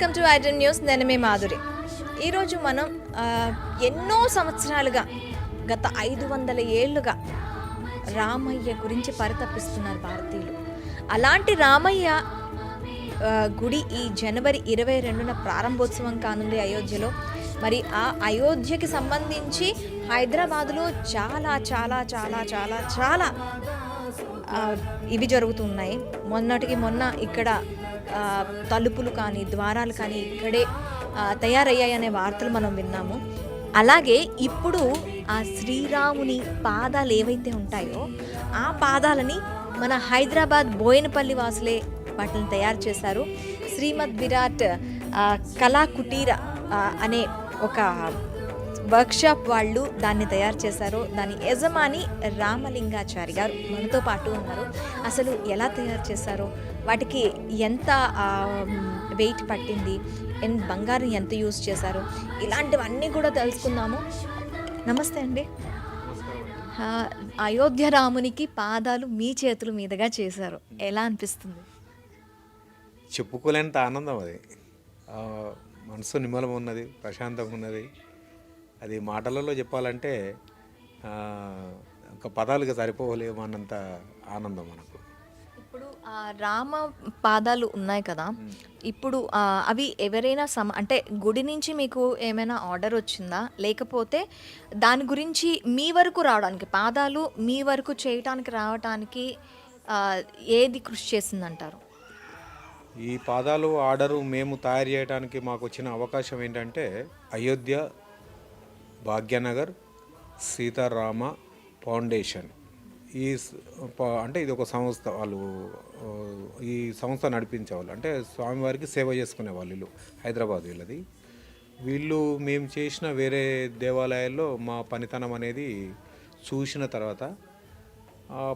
Welcome to ఐటన్ news. నేను మీ మాధురి. ఈరోజు మనం ఎన్నో సంవత్సరాలుగా గత 500 ఏళ్ళుగా రామయ్య గురించి పరితపిస్తున్నారు భారతీయులు. అలాంటి రామయ్య గుడి ఈ జనవరి 22న ప్రారంభోత్సవం కానుంది అయోధ్యలో. మరి ఆ అయోధ్యకి సంబంధించి హైదరాబాదులో చాలా చాలా చాలా చాలా చాలా ఇవి జరుగుతున్నాయి. మొన్నటికి మొన్న ఇక్కడ తలుపులు కానీ ద్వారాలు కానీ ఇక్కడే తయారయ్యాయనే వార్తలు మనం విన్నాము. అలాగే ఇప్పుడు ఆ శ్రీరాముని పాదాలు ఏవైతే ఉంటాయో ఆ పాదాలని మన హైదరాబాద్ బోయినపల్లి వాసులే వాటిని తయారు చేశారు. శ్రీమద్ విరాట్ కళాకుటీర అనే ఒక వర్క్షాప్ వాళ్ళు దాన్ని తయారు చేశారు. దాని యజమాని రామలింగాచారి గారు మనతో పాటు ఉన్నారు. అసలు ఎలా తయారు చేశారో, వాటికి ఎంత వెయిట్ పట్టింది, బంగారం ఎంత యూజ్ చేశారు, ఇలాంటివన్నీ కూడా తెలుసుకుందాము. నమస్తే అండి. అయోధ్య రామునికి పాదాలు మీ చేతుల మీదుగా చేశారు, ఎలా అనిపిస్తుంది? చెప్పుకోలేనంత ఆనందం అది. మనసు నిమ్మలం ఉన్నది, ప్రశాంతంగా ఉన్నది. అది మాటలలో చెప్పాలంటే ఒక పదాలుగా సరిపోలేము అన్నంత ఆనందం మనకు. ఇప్పుడు రామ పాదాలు ఉన్నాయి కదా, ఇప్పుడు అవి ఎవరైనా అంటే గుడి నుంచి మీకు ఏమైనా ఆర్డర్ వచ్చిందా, లేకపోతే దాని గురించి మీ వరకు రావడానికి, పాదాలు మీ వరకు చేయటానికి రావటానికి ఏది కృషి చేసిందంటారు? ఈ పాదాలు ఆర్డరు మేము తయారు చేయడానికి మాకు వచ్చిన అవకాశం ఏంటంటే, అయోధ్య భాగ్యనగర్ సీతారామ ఫౌండేషన్ అంటే ఇది ఒక సంస్థ. వాళ్ళు ఈ సంస్థ నడిపించేవాళ్ళు, అంటే స్వామివారికి సేవ చేసుకునే వాళ్ళు హైదరాబాద్ వీళ్ళది. వీళ్ళు మేము చేసిన వేరే దేవాలయాల్లో మా పనితనం అనేది చూసిన తర్వాత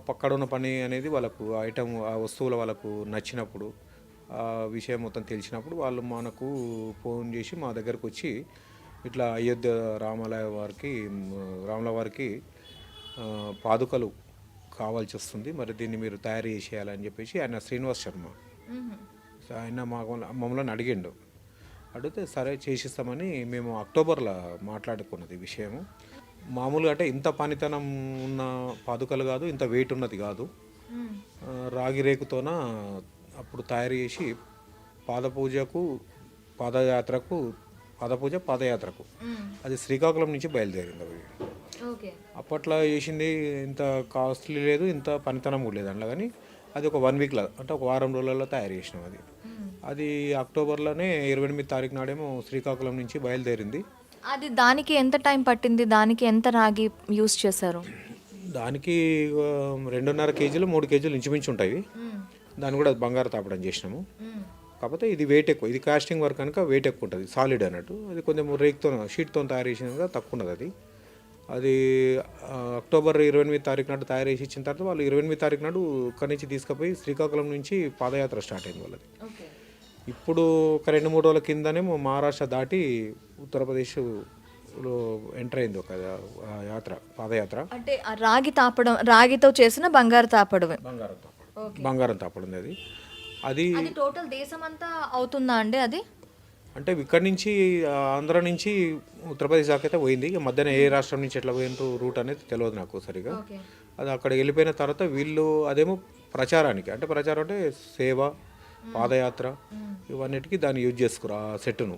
పక్కడున్న పని అనేది వాళ్ళకు ఐటమ్ ఆ వస్తువుల వాళ్ళకు నచ్చినప్పుడు, ఆ విషయం మొత్తం తెలిసినప్పుడు వాళ్ళు మనకు ఫోన్ చేసి మా దగ్గరకు వచ్చి ఇట్లా అయోధ్య రాముల వారికి పాదుకలు కావాల్సి వస్తుంది, మరి దీన్ని మీరు తయారు చేసేయాలని చెప్పేసి ఆయన శ్రీనివాస్ శర్మ ఆయన మమ్మల్ని అడిగిండు. అడిగితే సరే చేసిస్తామని మేము అక్టోబర్లో మాట్లాడుకున్నది ఈ విషయము. మామూలుగా అంటే ఇంత పనితనం ఉన్న పాదుకలు కాదు, ఇంత వెయిట్ ఉన్నది కాదు. రాగి రేకుతోన అప్పుడు తయారు చేసి పాదయాత్రకు అది శ్రీకాకుళం నుంచి బయలుదేరింది. అవి అప్పట్లో చేసింది ఇంత కాస్ట్లీ లేదు, ఇంత పనితనం కూడా లేదు అందులో. కానీ అది ఒక 1 వీక్లో, అంటే ఒక వారం రోజులలో తయారు చేసినాం. అది అక్టోబర్లోనే 28 తారీఖు నాడేమో శ్రీకాకుళం నుంచి బయలుదేరింది. అది దానికి ఎంత టైం పట్టింది, దానికి ఎంత రాగి యూస్ చేశారు? దానికి 2.5 కేజీలు 3 కేజీలు ఇంచుమించు ఉంటాయి. దాన్ని కూడా బంగారు తాపడం చేసినాము. కాకపోతే ఇది వెయిట్ ఎక్కువ, ఇది కాస్టింగ్ వర్క్ కనుక వెయిట్ ఎక్కువ ఉంటుంది, సాలిడ్ అన్నట్టు. అది కొంచెం రేక్తో షీట్తో తయారు చేసిన తక్కువ ఉన్నది. అది అక్టోబర్ 28 తారీఖు నాడు తయారు చేసి ఇచ్చిన తర్వాత వాళ్ళు 28 తారీఖు నాడు ఇక్కడి నుంచి తీసుకుపోయి శ్రీకాకుళం నుంచి పాదయాత్ర స్టార్ట్ అయింది వాళ్ళది. ఇప్పుడు ఒక 2-3 రోజుల కిందనేమో మహారాష్ట్ర దాటి ఉత్తరప్రదేశ్లో ఎంటర్ అయింది ఒక పాదయాత్ర. అంటే రాగితో చేసిన బంగారం తాపడం అది టోటల్ దేశం అంతా అవుతుందా అండి? అది అంటే ఇక్కడి నుంచి ఆంధ్ర నుంచి ఉత్తరప్రదేశ్ దాకా అయితే పోయింది. మధ్యాహ్నం ఏ రాష్ట్రం నుంచి ఎట్లా పోయిన రూట్ అనేది తెలియదు నాకు సరిగా. అది అక్కడ వెళ్ళిపోయిన తర్వాత వీళ్ళు అదేమో ప్రచారానికి, అంటే ప్రచారం అంటే సేవ, పాదయాత్ర ఇవన్నిటికీ దాన్ని యూజ్ చేసుకురు ఆ సెట్ను.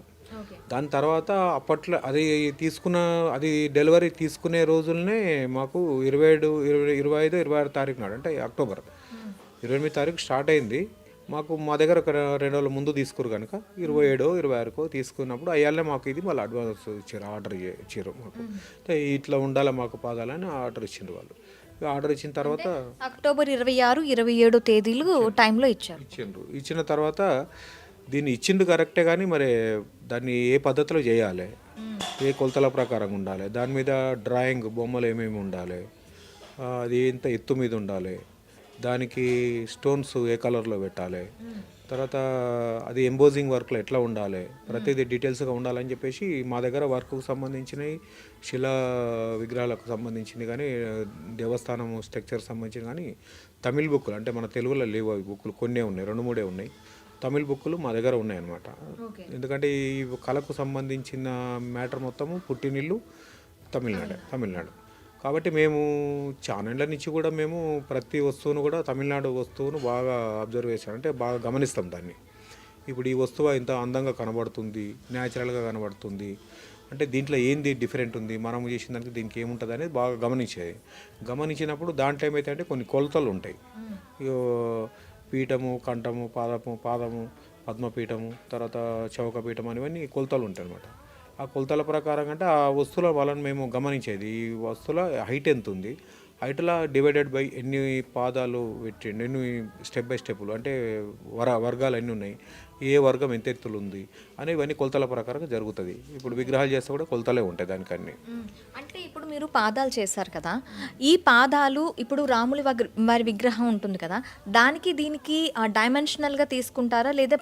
దాని తర్వాత అప్పట్లో అది డెలివరీ తీసుకునే రోజులనే మాకు 25-26 తారీఖు నాడు, అంటే అక్టోబర్ 28 తారీఖు స్టార్ట్ అయింది. మా దగ్గర ఒక 2 రోజుల ముందు తీసుకురు కనుక 27-26 తీసుకున్నప్పుడు అయ్యాలే మాకు ఇది వాళ్ళు అడ్వాన్స్ ఇచ్చారు, ఆర్డర్ ఇచ్చారు మాకు. ఇట్లా ఉండాలి మాకు పాదాలని ఆర్డర్ ఇచ్చిండ్రు వాళ్ళు. ఆర్డర్ ఇచ్చిన తర్వాత అక్టోబర్ 26-27 తేదీలు టైంలో ఇచ్చిన తర్వాత దీన్ని ఇచ్చిండు కరెక్టే, కానీ మరి దాన్ని ఏ పద్ధతిలో చేయాలి, ఏ కొలతల ప్రకారం ఉండాలి, దాని మీద డ్రాయింగ్ బొమ్మలు ఏమేమి ఉండాలి, అది ఎంత ఎత్తు మీద ఉండాలి, దానికి స్టోన్స్ ఏ కలర్లో పెట్టాలి, తర్వాత అది ఎంబోజింగ్ వర్క్లో ఎట్లా ఉండాలి, ప్రతిదీ డీటెయిల్స్గా ఉండాలని చెప్పేసి మా దగ్గర వర్క్కు సంబంధించినవి, శిలా విగ్రహాలకు సంబంధించింది కానీ, దేవస్థానం స్ట్రక్చర్ సంబంధించిన కానీ తమిళ్ బుక్కులు, అంటే మన తెలుగులో లేవు అవి బుక్కులు, కొన్నే ఉన్నాయి, 2-3 ఉన్నాయి. తమిళ్ బుక్కులు మా దగ్గర ఉన్నాయన్నమాట. ఎందుకంటే ఈ కళకు సంబంధించిన మ్యాటర్ మొత్తము పుట్టినిల్లు తమిళనాడు కాబట్టి మేము చానేళ్ళ నుంచి కూడా మేము ప్రతి వస్తువును కూడా తమిళనాడు వస్తువును బాగా అబ్జర్వ్ చేసాం, అంటే బాగా గమనిస్తాం దాన్ని. ఇప్పుడు ఈ వస్తువు ఇంత అందంగా కనబడుతుంది, న్యాచురల్గా కనబడుతుంది, అంటే దీంట్లో ఏంది డిఫరెంట్ ఉంది, మనం చేసిన దానికి దీనికి ఏముంటుంది అనేది బాగా గమనించినప్పుడు దాంట్లో ఏమైతే అంటే కొన్ని కొలతలు ఉంటాయి. పీఠము, కంఠము, పాదము, పద్మపీఠము, తర్వాత చౌకపీఠం అనేవన్నీ కొలతలు ఉంటాయి అన్నమాట. ఆ కొలతల ప్రకారం అంటే ఆ వస్తువుల వాళ్ళని మేము గమనించేది, ఈ వస్తువుల హైట్ ఎంత ఉంది, హైట్లో డివైడెడ్ బై ఎన్ని పాదాలు పెట్టిండు, ఎన్ని స్టెప్ బై స్టెప్పులు, అంటే వర్గాలు ఎన్ని ఉన్నాయి, ఏ వర్గం ఎంత ఎత్తులు ఉంది అని ఇవన్నీ కొలతల ప్రకారం జరుగుతుంది. ఇప్పుడు విగ్రహాలు చేస్తే కూడా కొలతలే ఉంటాయి దానికన్నీ. అంటే ఇప్పుడు మీరు పాదాలు చేశారు కదా, ఈ పాదాలు ఇప్పుడు రాములి వారి విగ్రహం ఉంటుంది కదా, దానికి దీనికి డైమెన్షనల్గా తీసుకుంటారా, లేదా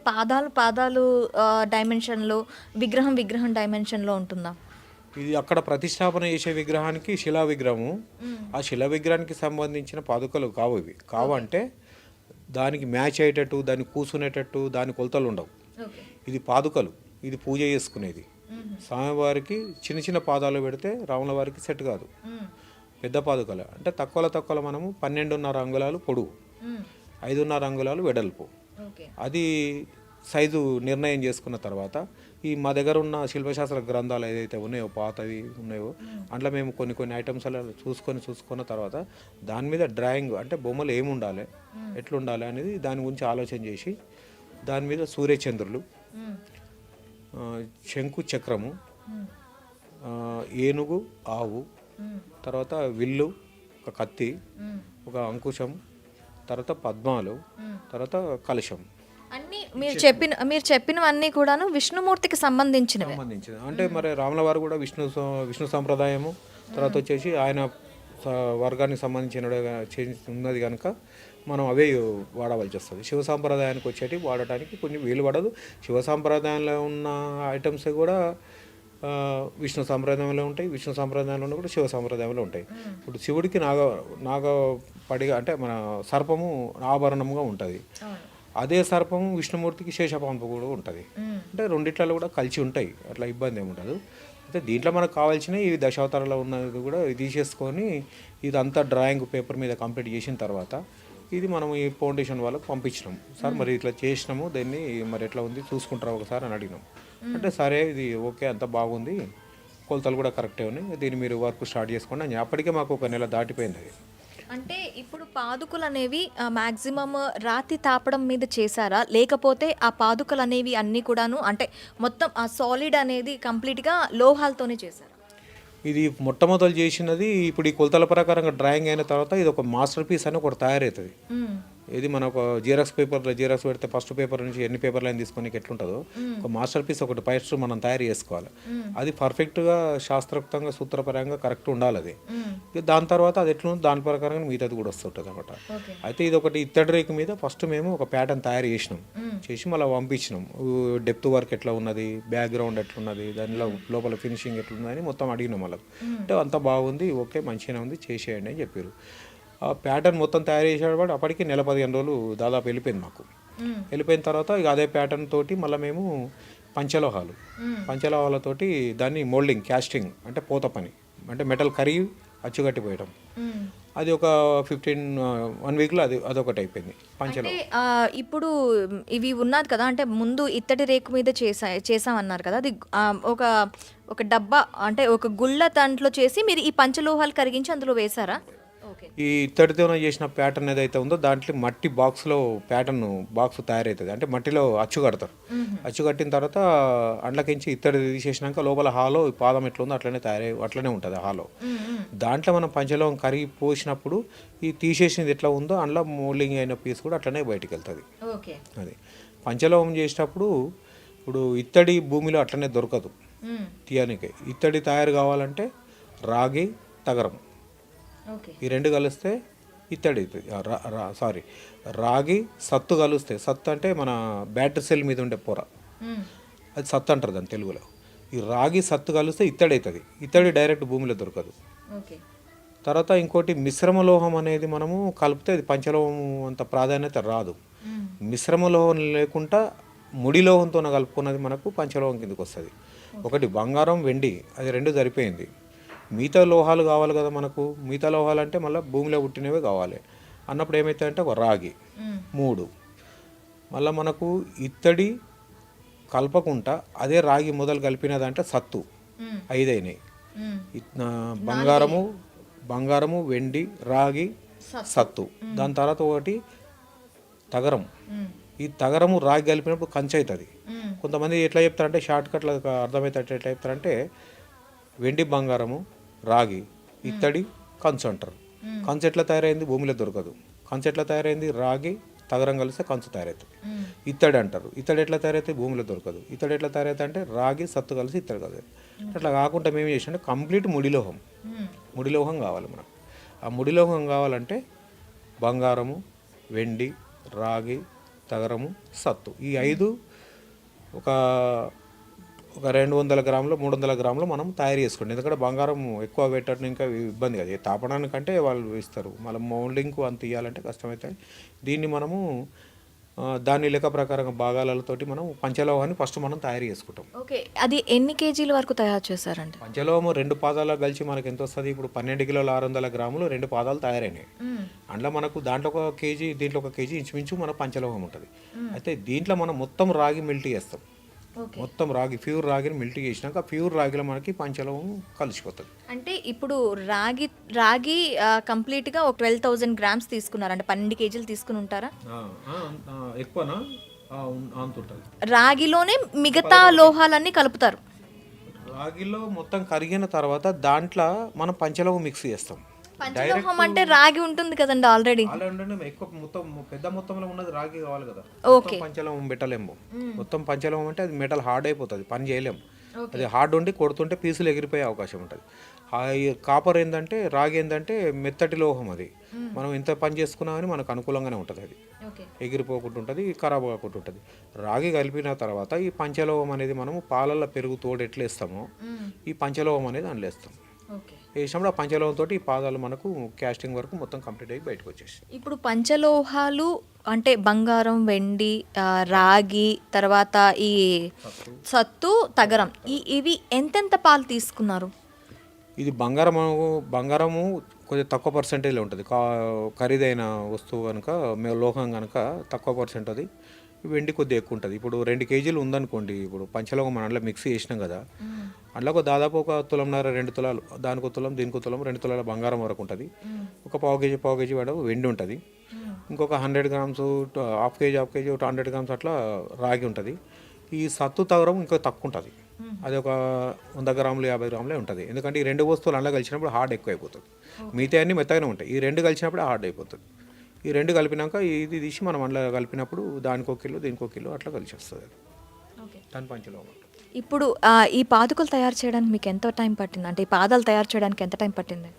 పాదాలు డైమెన్షన్లో, విగ్రహం డైమెన్షన్లో ఉంటుందా? ఇది అక్కడ ప్రతిష్టాపన చేసే విగ్రహానికి శిలా విగ్రహము, ఆ శిలా విగ్రహానికి సంబంధించిన పాదుకలు కావంటే దానికి మ్యాచ్ అయ్యేటట్టు, దాన్ని కూర్చునేటట్టు దాని కొలతలు ఉండవు. ఇది పాదుకలు, ఇది పూజ చేసుకునేది. స్వామివారికి చిన్న చిన్న పాదాలు పెడితే రాముల వారికి సెట్ కాదు. పెద్ద పాదుకలు అంటే తక్కువలో మనము 12.5 అంగుళాలు పొడవు, 5.5 అంగుళాలు వెడల్పు, అది సైజు నిర్ణయం చేసుకున్న తర్వాత ఈ మా దగ్గర ఉన్న శిల్పశాస్త్ర గ్రంథాలు ఏదైతే ఉన్నాయో, పాతవి ఉన్నాయో, అందులో మేము కొన్ని ఐటమ్స్ అలా చూసుకున్న తర్వాత దాని మీద డ్రాయింగ్, అంటే బొమ్మలు ఏముండాలి, ఎట్లుండాలి అనేది దాని గురించి ఆలోచన చేసి దాని మీద సూర్యచంద్రులు, శంకు చక్రము, ఏనుగు, ఆవు, తర్వాత విల్లు, ఒక కత్తి, ఒక అంకుశం, తర్వాత పద్మాలు, తర్వాత కలశం. అన్నీ మీరు చెప్పినవన్నీ కూడాను విష్ణుమూర్తికి సంబంధించినవి. అంటే మరి రాముల వారు కూడా విష్ణు సంప్రదాయము, తర్వాత వచ్చేసి ఆయన వర్గానికి సంబంధించిన ఉన్నది కనుక మనం అవే వాడవలసి వస్తుంది. శివ సాంప్రదాయానికి వచ్చేటి వాడటానికి కొంచెం వీలు పడదు. శివ సాంప్రదాయంలో ఉన్న ఐటమ్స్ కూడా విష్ణు సాంప్రదాయంలో ఉంటాయి, విష్ణు సాంప్రదాయంలో కూడా శివ సాంప్రదాయంలో ఉంటాయి. ఇప్పుడు శివుడికి నాగపడిగా, అంటే మన సర్పము ఆభరణంగా ఉంటుంది. అదే సర్పము విష్ణుమూర్తికి శేషపాంపు కూడా ఉంటుంది. అంటే రెండిట్లలో కూడా కలిసి ఉంటాయి, అట్లా ఇబ్బంది ఏమి ఉండదు. అయితే దీంట్లో మనకు కావాల్సిన ఈ దశావతారాలు ఉన్నది కూడా తీసేసుకొని ఇదంతా డ్రాయింగ్ పేపర్ మీద కంప్లీట్ చేసిన తర్వాత ఇది మనం ఈ ఫౌండేషన్ వాళ్ళకి పంపించినాం. సార్ మరి ఇట్లా చేసినాము, దీన్ని మరి ఎట్లా ఉంది చూసుకుంటారా ఒకసారి అని అడిగినాం. అంటే సరే ఇది ఓకే, అంత బాగుంది, కొలతలు కూడా కరెక్టే ఉన్నాయి, దీన్ని మీరు వర్క్ స్టార్ట్ చేసుకోండి అని. అప్పటికే మాకు 1 నెల దాటిపోయింది. అది అంటే ఇప్పుడు పాదుకలు అనేవి మ్యాక్సిమం రాతి తాపడం మీద చేశారా, లేకపోతే ఆ పాదుకలు అనేవి అన్నీ కూడాను అంటే మొత్తం ఆ సాలిడ్ అనేది కంప్లీట్గా లోహాలతోనే చేశారా? ఇది మొట్టమొదలు చేసినది ఇప్పుడు ఈ కొలతల ప్రకారంగా డ్రాయింగ్ అయిన తర్వాత ఇది ఒక మాస్టర్ పీస్ అని ఒకటి తయారవుతుంది. ఇది మన ఒక జిరాక్స్ పేపర్లో జిరాక్స్ పెడితే ఫస్ట్ పేపర్ నుంచి ఎన్ని పేపర్లు అయినా తీసుకొని ఎట్లుంటుందో ఒక మాస్టర్ పీస్ ఒకటి ఫస్ట్ మనం తయారు చేసుకోవాలి. అది పర్ఫెక్ట్గా శాస్త్రోక్తంగా సూత్రపరంగా కరెక్ట్ ఉండాలి. అది దాని తర్వాత అది ఎట్లుంది దాని ప్రకారంగా మిగతాది కూడా వస్తుంటుంది అనమాట. అయితే ఇది ఒకటి ఇత్తడి రేకు మీద ఫస్ట్ మేము ఒక ప్యాటర్న్ తయారు చేసి మళ్ళీ పంపించినాం. డెప్త్ వర్క్ ఎట్లా ఉన్నది, బ్యాక్గ్రౌండ్ ఎట్లున్నది, దానిలో లోపల ఫినిషింగ్ ఎట్లున్నది అని మొత్తం అడిగినాం వాళ్ళకి. అంటే అంత బాగుంది, ఓకే మంచిగానే ఉంది, చేసేయండి అని చెప్పారు. ఆ ప్యాటర్న్ మొత్తం తయారు చేసేవాడు అప్పటికి 15 రోజులు దాదాపు వెళ్ళిపోయింది మాకు. వెళ్ళిపోయిన తర్వాత ఇక అదే ప్యాటర్న్ తోటి మళ్ళీ మేము పంచలోహాలతోటి దాన్ని మోల్డింగ్, క్యాస్టింగ్ అంటే పోత పని, అంటే మెటల్ కరిగి అచ్చుగట్టిపోయడం, అది ఒక 1 వీక్లో అదొకటి అయిపోయింది పంచలో. ఇప్పుడు ఇవి ఉన్నది కదా, అంటే ముందు ఇత్తడి రేకు మీద చేసామన్నారు కదా, అది ఒక డబ్బా అంటే ఒక గుళ్ళ దాంట్లో చేసి మీరు ఈ పంచలోహాలు కరిగించి అందులో వేశారా? ఈ ఇత్తడితో చేసిన ప్యాటర్న్ ఏదైతే ఉందో దాంట్లో మట్టి బాక్స్లో బాక్స్ తయారవుతుంది. అంటే మట్టిలో అచ్చు కడతారు. అచ్చు కట్టిన తర్వాత అండ్లకించి ఇత్తడి తీసేసినాక లోపల హాలో పాదం ఎట్లా ఉందో అట్లనే ఉంటుంది హాలో. దాంట్లో మనం పంచలోహం కరిగి పోసినప్పుడు ఈ తీసేసినది ఎట్లా ఉందో అందులో మోల్డింగ్ అయిన పీస్ కూడా అట్లనే బయటికి వెళ్తుంది. అది పంచలోహం చేసేటప్పుడు ఇప్పుడు ఇత్తడి భూమిలో అట్లనే దొరకదు తీయనికి. ఇత్తడి తయారు కావాలంటే రాగి, తగరం ఈ 2 కలిస్తే ఇత్తడి అవుతుంది. రాగి, సత్తు కలిస్తే, సత్తు అంటే మన బ్యాటరీ సెల్ మీద ఉండే పొర, అది సత్తు అంటారు దాని తెలుగులో. ఈ రాగి సత్తు కలిస్తే ఇత్తడి అవుతుంది. ఇత్తడి డైరెక్ట్ భూమిలో దొరకదు. తర్వాత ఇంకోటి మిశ్రమ లోహం అనేది మనము కలిపితే అది పంచలోహం అంత ప్రాధాన్యత రాదు. మిశ్రమ లోహం లేకుండా ముడి లోహంతో కలుపుకున్నది మనకు పంచలోహం కిందకి వస్తుంది. ఒకటి బంగారం, వెండి, అది రెండు సరిపోయింది. మిగతా లోహాలు కావాలి కదా మనకు. మిగతా లోహాలు అంటే మళ్ళీ భూమిలో పుట్టినవే కావాలి అన్నప్పుడు ఏమవుతాయంటే ఒక రాగి 3, మళ్ళీ మనకు ఇత్తడి కలపకుండా అదే రాగి మొదలు కలిపినదంటే సత్తు 5 అయినాయి. బంగారము, వెండి, రాగి, సత్తు. దాని తర్వాత ఒకటి తగరం. ఈ తగరము రాగి కలిపినప్పుడు కంచె అవుతుంది. కొంతమంది ఎట్లా చెప్తారంటే షార్ట్ కట్లో అర్థమవుతారు. ఎట్లా చెప్తారంటే వెండి, బంగారము, రాగి, ఇత్తడి, కంచు అంటారు. కంచు ఎట్లా తయారైంది? భూమిలో దొరకదు. కంచు ఎట్లా తయారైంది? రాగి, తగరం కలిస్తే కంచు తయారవుతుంది. ఇత్తడి అంటారు. ఇత్తడి ఎట్లా తయారైతే? భూమిలో దొరకదు. ఇత్తడి ఎట్లా తయారైతే అంటే రాగి, సత్తు కలిసి ఇత్తడి కలిసి. అట్లా కాకుండా మేము చేసినట్టు కంప్లీట్ ముడిలోహం కావాలి మనకు. ఆ ముడిలోహం కావాలంటే బంగారము, వెండి, రాగి, తగరము, సత్తు, ఈ 5 ఒక 200 గ్రాములు 300 గ్రాములు మనం తయారు చేసుకోండి. ఎందుకంటే బంగారం ఎక్కువ పెట్టడం ఇంకా ఇబ్బంది కదా. తాపడానికంటే వాళ్ళు ఇస్తారు, మళ్ళీ మౌల్డింగ్కు అంత ఇవ్వాలంటే కష్టమవుతాయి. దీన్ని మనము దాని లెక్క ప్రకారంగా భాగాలతోటి మనం పంచలోహాన్ని ఫస్ట్ మనం తయారు చేసుకుంటాం. ఓకే, అది ఎన్ని కేజీల వరకు తయారు చేశారండి? పంచలోహము 2 పాదాలు కలిసి మనకి ఎంత వస్తుంది? ఇప్పుడు 12 కిలోల 600 గ్రాములు 2 పాదాలు తయారైనాయి. అందులో మనకు దాంట్లో 1 కేజీ, దీంట్లో 1 కేజీ ఇంచుమించు మన పంచలోహం ఉంటుంది. అయితే దీంట్లో మనం మొత్తం రాగి మెల్ట్ చేస్తాం. మొత్తం రాగి, ప్యూర్ రాగిని మెల్ట్ చేసినాక ప్యూర్ రాగిలో మనకి పంచలోహం కలిసిపోతుంది. అంటే ఇప్పుడు రాగి కంప్లీట్గా ఒక 12,000 గ్రామ్స్ తీసుకున్నారు అంటే 12 కేజీలు తీసుకుని ఉంటారా? ఎక్కువనా అంతుంటుంది. రాగిలోనే మిగతా లోహాలన్నీ కలుపుతారు. రాగిలో మొత్తం కరిగిన తర్వాత దాంట్లో మనం పంచలోహం మిక్స్ చేస్తాం. పంచలోహం అంటే రాగి ఉంటుంది కదండి ఆల్రెడీ. ఎక్కువ మొత్తం పెద్ద మొత్తంలో ఉన్నది రాగి కావాలి కదా. ఓకే, పంచలోహం పెట్టలేము. మొత్తం పంచలోహం అంటే అది మెటల్ హార్డ్ అయిపోతుంది, పని చేయలేము. అది హార్డ్ ఉండి కొడుతుంటే పీసులు ఎగిరిపోయే అవకాశం ఉంటుంది. కాపర్ ఏంటంటే, రాగి ఏంటంటే మెత్తటి లోహం. అది మనం ఎంత పని చేసుకున్నా కానీ మనకు అనుకూలంగానే ఉంటుంది. అది ఎగిరిపోకుండా ఉంటుంది, ఖరాబ్ కాకుండా ఉంటుంది. రాగి కలిపిన తర్వాత ఈ పంచలోహం అనేది మనము పాలల్లో పెరుగు తోడు ఎట్లా వేస్తామో ఈ పంచలోహం అనేది అందులో వేస్తాం. వేసినప్పుడు ఆ పంచలోహంతో ఈ పాదాలు మనకు క్యాస్టింగ్ వరకు మొత్తం కంప్లీట్ అయ్యి బయటకు వచ్చేసి. ఇప్పుడు పంచలోహాలు అంటే బంగారం, వెండి, రాగి, తర్వాత ఈ సత్తు, తగరం, ఇవి ఎంతెంత పాలు తీసుకున్నారు? ఇది బంగారము కొంచెం తక్కువ పర్సెంటేజ్లో ఉంటుంది. ఖరీదైన వస్తువు కనుక, లోహం కనుక తక్కువ పర్సెంట్. అది వెండి కొద్దిగా ఎక్కువ ఉంటుంది. ఇప్పుడు 2 కేజీలు ఉందనుకోండి, ఇప్పుడు పంచలోహం మనం అందులో మిక్స్ చేసినాం కదా, అందులో దాదాపు 1 తులంన్నర 2 తులాలు, దానికి తులం, దీనికి తులం, 2 తులాల బంగారం వరకు ఉంటుంది. ఒక పావు కేజీ వెండి ఉంటుంది. ఇంకొక 100 గ్రామ్స్, హాఫ్ కేజీ 100 గ్రామ్స్ అట్లా రాగి ఉంటుంది. ఈ సత్తు తగరం ఇంకా తక్కువ ఉంటుంది. అది ఒక 100 గ్రాములు 50 గ్రాములే ఉంటుంది. ఎందుకంటే ఈ 2 వస్తువులు అందులో కలిసినప్పుడు హార్డ్ ఎక్కువ అయిపోతుంది. మిగతా అన్నీ మెత్తగానే ఉంటాయి. ఈ 2 కలిసినప్పుడు హార్డ్ అయిపోతుంది. ఈ 2 కలిపినాక ఇది తీసి మనం అందులో కలిపినప్పుడు దానికి 1 కిలో, దీనికి 1 కిలో అట్లా కలిసి వస్తుంది. దాని పంచలోహం. ఇప్పుడు ఈ పాదుకలు తయారు చేయడానికి మీకు ఎంత టైం పట్టింది? అంటే ఈ పాదాలు తయారు చేయడానికి ఎంత టైం పట్టింది?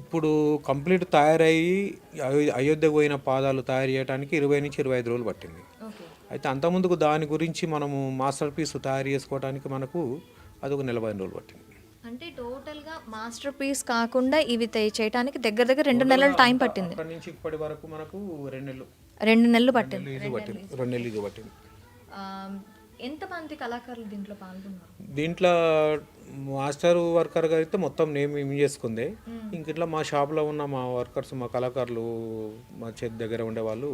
ఇప్పుడు కంప్లీట్ తయారయ్యి అయోధ్యకు పోయిన పాదాలు తయారు చేయడానికి 20 నుంచి 25 రోజులు పట్టింది. అయితే అంతకుముందుకు దాని గురించి మనము మాస్టర్ పీస్ తయారు చేసుకోవడానికి మనకు అదొక 40 రోజులు పట్టింది. అంటే టోటల్గా మాస్టర్ పీస్ కాకుండా ఇవి చేయడానికి దగ్గర 2 నెలలు టైం పట్టింది. అక్కడి నుంచి ఇప్పటి వరకు మనకు 2 నెలలు పట్టింది. 2 నెలలు ఇది పట్టింది. ఎంతమంది కళాకారులు దీంట్లో పాల్గొన్నారు? దీంట్లో మాస్టర్ వర్కర్గా అయితే మొత్తం నేను చేసుకుందే. ఇంక ఇట్లా మా షాప్లో ఉన్న మా వర్కర్స్, మా కళాకారులు, మా చేతి దగ్గర ఉండేవాళ్ళు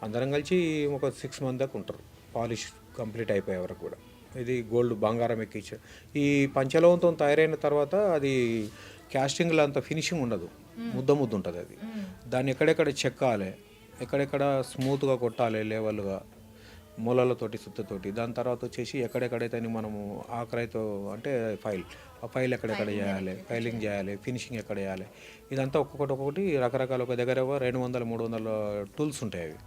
అందరం కలిసి ఒక 6 మంది దాకా ఉంటారు. పాలిష్ కంప్లీట్ అయిపోయే వరకు కూడా. ఇది గోల్డ్ బంగారం ఎక్కించారు. ఈ పంచలోహంతో తయారైన తర్వాత అది క్యాస్టింగ్లో అంత ఫినిషింగ్ ఉండదు, ముద్ద ఉంటుంది. అది దాన్ని ఎక్కడెక్కడ చెక్కాలి, ఎక్కడెక్కడ స్మూత్గా కొట్టాలి, లెవెల్గా మూలలతోటి, సుత్తతోటి. దాని తర్వాత వచ్చేసి ఎక్కడెక్కడైతే మనము ఆఖరైతో అంటే ఆ ఫైల్ ఎక్కడెక్కడ చేయాలి, ఫైలింగ్ చేయాలి, ఫినిషింగ్ ఎక్కడ చేయాలి, ఇదంతా ఒక్కొక్కటి రకరకాల. ఒక దగ్గర 200-300 టూల్స్ ఉంటాయి. అవి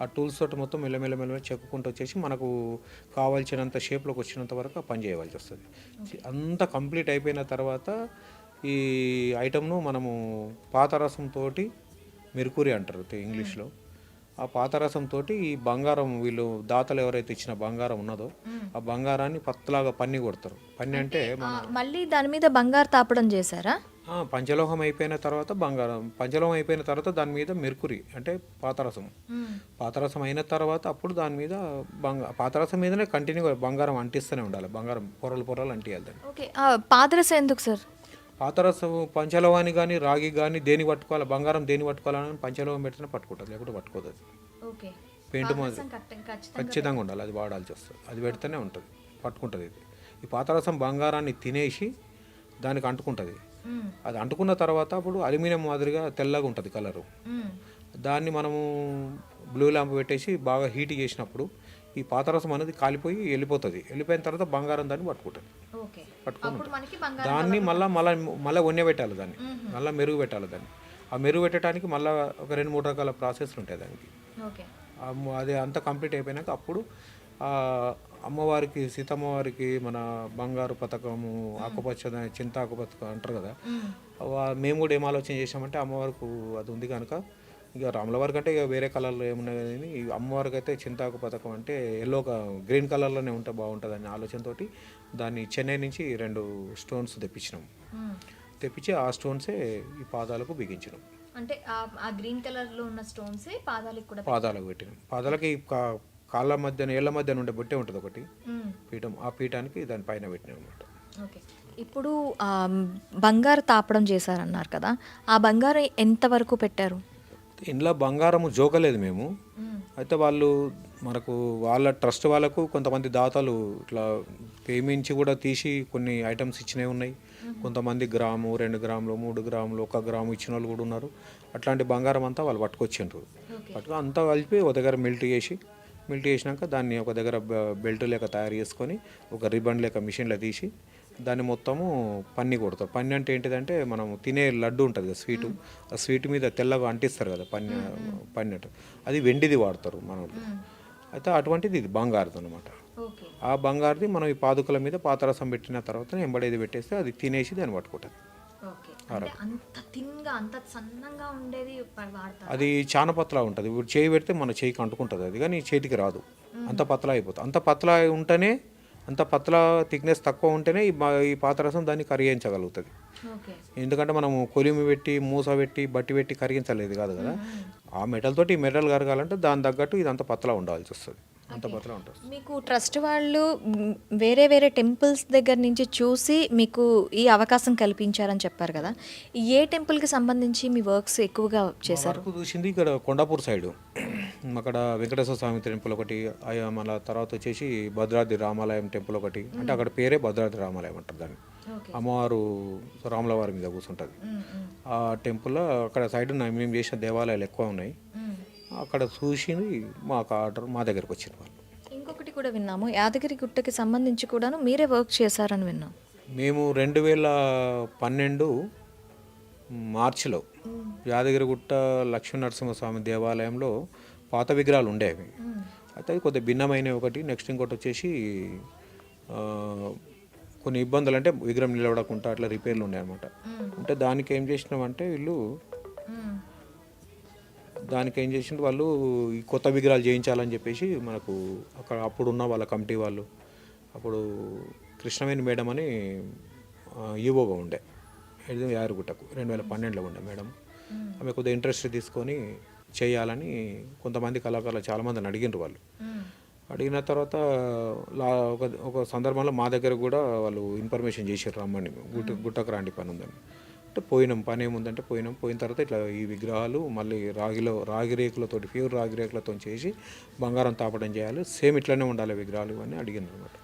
ఆ టూల్స్ తోటి మొత్తం మెల్లమెల్ల చెక్కుంటూ వచ్చేసి మనకు కావాల్సినంత షేప్లోకి వచ్చినంత వరకు పని చేయవలసి వస్తుంది. అంతా కంప్లీట్ అయిపోయిన తర్వాత ఈ ఐటమ్ను మనము పాత రసంతో, మెర్కురీ అంటారు ఇంగ్లీష్లో, ఆ పాతరసంతో ఈ బంగారం వీళ్ళు దాతలు ఎవరైతే ఇచ్చిన బంగారం ఉన్నదో ఆ బంగారాన్ని పత్తులాగా పన్ని కొడతారు. పన్ని అంటే మళ్ళీ దాని మీద బంగారు తాపడం చేశారా? పంచలోహం అయిపోయిన తర్వాత బంగారం, పంచలోహం అయిపోయిన తర్వాత దాని మీద మెర్కురీ అంటే పాతరసం, పాతరసం అయిన తర్వాత అప్పుడు దాని మీద పాతరసం మీదనే కంటిన్యూగా బంగారం అంటిస్తూనే ఉండాలి. బంగారం పొరలు పొరలు అంటియాలి దాన్ని. ఓకే. పాదరసం ఎందుకు సార్? పాతరసం పంచలోహాన్ని కానీ రాగి కానీ దేని పట్టుకోవాలి, బంగారం దేని పట్టుకోవాలని పంచలోహం పెడితేనే పట్టుకుంటుంది, లేకపోతే పట్టుకోదు. అది ఓకే. పెయింట్ మాదిరి ఖచ్చితంగా ఉండాలి, అది వాడాల్సి వస్తుంది, అది పెడితేనే ఉంటుంది, పట్టుకుంటుంది. ఇది ఈ పాతరసం బంగారాన్ని తినేసి దానికి అంటుకుంటుంది. అది అంటుకున్న తర్వాత అప్పుడు అల్యూమినియం మాదిరిగా తెల్లగా ఉంటుంది కలరు. దాన్ని మనము బ్లూ ల్యాంప్ పెట్టేసి బాగా హీట్ చేసినప్పుడు ఈ పాతరసం అనేది కాలిపోయి వెళ్ళిపోతుంది. వెళ్ళిపోయిన తర్వాత బంగారం దాన్ని పట్టుకుంటుంది. పట్టుకుంటుంది దాన్ని మళ్ళీ వన్నె పెట్టాలి, దాన్ని మళ్ళీ మెరుగు పెట్టాలి. దాన్ని ఆ మెరుగు పెట్టడానికి మళ్ళీ ఒక 2-3 రకాల ప్రాసెస్లు ఉంటాయి దానికి. అది అంతా కంప్లీట్ అయిపోయినాక అప్పుడు అమ్మవారికి, సీతమ్మవారికి మన బంగారు పథకము, ఆకుపచ్చ చింత ఆకుపథకం అంటారు కదా, మేము కూడా ఏం ఆలోచన చేసామంటే అమ్మవారికి అది ఉంది కనుక ఇక రాముల వారికి అంటే ఇక వేరే కలర్లో ఏమున్నాయి కానీ అమ్మవారికి అయితే చింతాకు పథకం అంటే ఎల్లో గ్రీన్ కలర్లోనే ఉంటే బాగుంటుంది అనే ఆలోచనతో దాన్ని చెన్నై నుంచి 2 స్టోన్స్ తెప్పించినాం. తెప్పించి ఆ స్టోన్సే ఈ పాదాలకు బిగించినాం. అంటే ఆ గ్రీన్ కలర్లో ఉన్న స్టోన్స్ పాదాలకు పెట్టినాం. పాదాలకి కాళ్ళ మధ్యన ఏళ్ళ మధ్యన ఉండే బొట్టే ఉంటుంది ఒకటి పీఠం, ఆ పీఠానికి దానిపైన పెట్టినాం అన్నమాట. ఓకే. ఇప్పుడు బంగారు తాపడం చేశారన్నారు కదా, ఆ బంగారం ఎంతవరకు పెట్టారు? ఇంట్లో బంగారము జోకలేదు మేము. అయితే వాళ్ళు మనకు వాళ్ళ ట్రస్ట్ వాళ్ళకు కొంతమంది దాతలు ఇట్లా పేమించి కూడా తీసి కొన్ని ఐటమ్స్ ఇచ్చినవి ఉన్నాయి. కొంతమంది గ్రాము, 2 గ్రాములు, 3 గ్రాములు, 1 గ్రాము ఇచ్చిన వాళ్ళు కూడా ఉన్నారు. అట్లాంటి బంగారం అంతా వాళ్ళు పట్టుకొచ్చిండ్రు. అంతా కలిపి ఒక దగ్గర మెల్ట్ చేసినాక దాన్ని ఒక దగ్గర బెల్ట్ లేక తయారు చేసుకొని ఒక రిబన్ లేక మిషన్లో తీసి దాన్ని మొత్తము పన్ని కొడతారు. పన్ని అంటే ఏంటిదంటే మనం తినే లడ్డు ఉంటుంది కదా, స్వీటు, ఆ స్వీట్ మీద తెల్లగా అంటిస్తారు కదా పన్ని అది వెండిది వాడతారు మన వాళ్ళు. అయితే అటువంటిది ఇది బంగారుది అనమాట. ఆ బంగారుది మనం ఈ పాదుకల మీద పాతరసం పెట్టిన తర్వాత ఎంబడేది పెట్టేస్తే అది తినేసి దాన్ని పట్టుకుంటుంది. అది చాలా పతలా ఉంటుంది. ఇప్పుడు చేయి పెడితే మన చేయికి అంటుకుంటుంది అది, కానీ చేతికి రాదు, అంత పతలా అయిపోతుంది. అంత పతలా ఉంటేనే, అంత పతలా థిక్నెస్ తక్కువ ఉంటేనే ఈ పాతరసం దాన్ని కరిగించగలుగుతుంది. ఎందుకంటే మనము కొలిమి పెట్టి మూస పెట్టి బట్టి పెట్టి కరిగించలేదు కాదు కదా. ఆ మెటల్ తోటి ఈ మెటల్ కరగాలంటే దాని తగ్గట్టు ఇది అంత పతలా ఉండాల్సి వస్తుంది, అంత పతలా ఉంటుంది. మీకు ట్రస్ట్ వాళ్ళు వేరే వేరే టెంపుల్స్ దగ్గర నుంచి చూసి మీకు ఈ అవకాశం కల్పించారని చెప్పారు కదా, ఏ టెంపుల్కి సంబంధించి మీ వర్క్స్ ఎక్కువగా చేశారు? చూసింది ఇక్కడ కొండాపూర్ సైడు, అక్కడ వెంకటేశ్వర స్వామి టెంపుల్ ఒకటి, మళ్ళీ తర్వాత వచ్చేసి భద్రాద్రి రామాలయం టెంపుల్ ఒకటి. అంటే అక్కడ పేరే భద్రాద్రి రామాలయం అంటారు దాన్ని. అమ్మవారు రాముల వారి మీద కూర్చుంటుంది ఆ టెంపుల్లో. అక్కడ సైడ్ మేము చేసిన దేవాలయాలు ఎక్కువ ఉన్నాయి. అక్కడ చూసి మాకు ఆర్డర్ మా దగ్గరకు వచ్చిన వాళ్ళు. ఇంకొకటి కూడా విన్నాము, యాదగిరి గుట్టకి సంబంధించి కూడాను మీరే వర్క్ చేశారని విన్నాం. మేము 2012 మార్చిలో యాదగిరిగుట్ట లక్ష్మీ నరసింహస్వామి దేవాలయంలో పాత విగ్రహాలు ఉండేవి. అయితే కొద్దిగా భిన్నమైన ఒకటి. నెక్స్ట్ ఇంకోటి వచ్చేసి కొన్ని ఇబ్బందులు, అంటే విగ్రహం నిలబడకుండా అట్లా రిపేర్లు ఉన్నాయన్నమాట. అంటే దానికి ఏం చేసినామంటే వాళ్ళు ఈ కొత్త విగ్రహాలు చేయించాలని చెప్పేసి మనకు అక్కడ అప్పుడున్న వాళ్ళ కమిటీ వాళ్ళు, అప్పుడు కృష్ణవేణి మేడం అని ఈవోగా ఉండే యాదగిరిగుట్టకు 2012లో ఉండే మేడం. ఆమె కొద్దిగా ఇంట్రెస్ట్ తీసుకొని చేయాలని కొంతమంది కళాకారులు చాలామందిని అడిగినారు. వాళ్ళు అడిగిన తర్వాత ఒక సందర్భంలో మా దగ్గర కూడా వాళ్ళు ఇన్ఫర్మేషన్ చేశారు, రమ్మని గుట్టకు రాండి పని ఉందని. అంటే పోయినాం, పని ఏముందంటే పోయిన తర్వాత ఇట్లా ఈ విగ్రహాలు మళ్ళీ రాగి రేకులతో, ప్యూర్ రాగి రేకులతో చేసి బంగారం తాపడం చేయాలి, సేమ్ ఇట్లనే ఉండాలి విగ్రహాలు ఇవన్నీ అడిగినారు అనమాట.